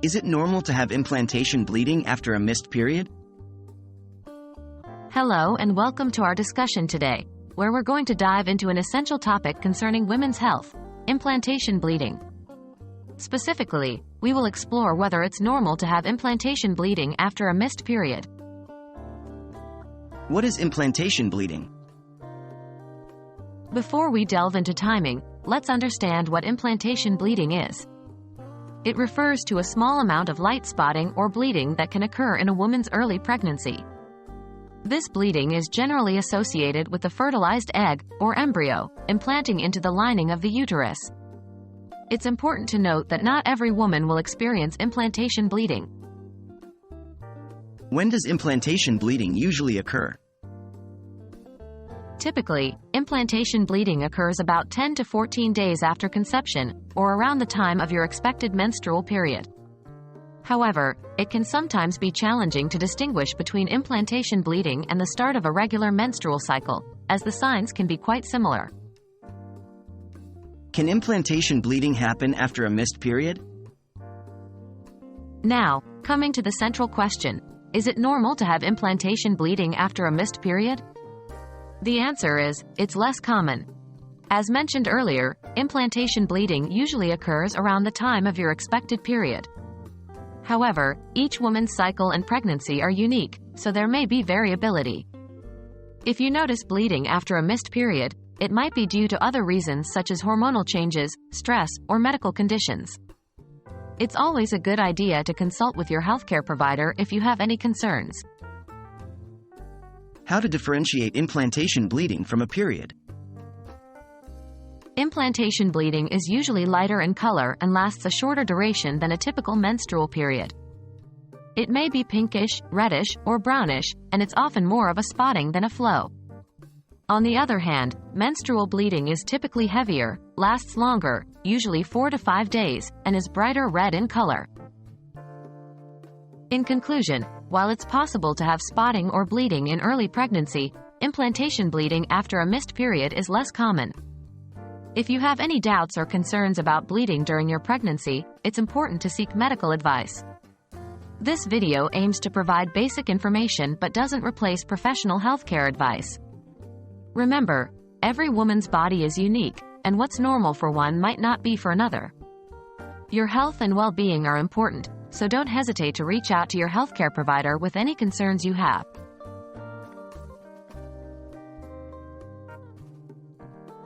Is it normal to have implantation bleeding after a missed period? Hello and welcome to our discussion today, where we're going to dive into an essential topic concerning women's health, implantation bleeding. Specifically, we will explore whether it's normal to have implantation bleeding after a missed period. What is implantation bleeding? Before we delve into timing, let's understand what implantation bleeding is. It refers to a small amount of light spotting or bleeding that can occur in a woman's early pregnancy. This bleeding is generally associated with the fertilized egg, or embryo, implanting into the lining of the uterus. It's important to note that not every woman will experience implantation bleeding. When does implantation bleeding usually occur? Typically, implantation bleeding occurs about 10 to 14 days after conception, or around the time of your expected menstrual period. However, it can sometimes be challenging to distinguish between implantation bleeding and the start of a regular menstrual cycle, as the signs can be quite similar. Can implantation bleeding happen after a missed period? Now, coming to the central question, is it normal to have implantation bleeding after a missed period? The answer is, it's less common. As mentioned earlier, implantation bleeding usually occurs around the time of your expected period. However, each woman's cycle and pregnancy are unique, so there may be variability. If you notice bleeding after a missed period, it might be due to other reasons such as hormonal changes, stress, or medical conditions. It's always a good idea to consult with your healthcare provider if you have any concerns. How to differentiate implantation bleeding from a period? Implantation bleeding is usually lighter in color and lasts a shorter duration than a typical menstrual period. It may be pinkish, reddish, or brownish, and it's often more of a spotting than a flow. On the other hand, menstrual bleeding is typically heavier, lasts longer, usually 4 to 5 days, and is brighter red in color. In conclusion, while it's possible to have spotting or bleeding in early pregnancy, implantation bleeding after a missed period is less common. If you have any doubts or concerns about bleeding during your pregnancy, it's important to seek medical advice. This video aims to provide basic information but doesn't replace professional healthcare advice. Remember, every woman's body is unique, and what's normal for one might not be for another. Your health and well-being are important, so don't hesitate to reach out to your healthcare provider with any concerns you have.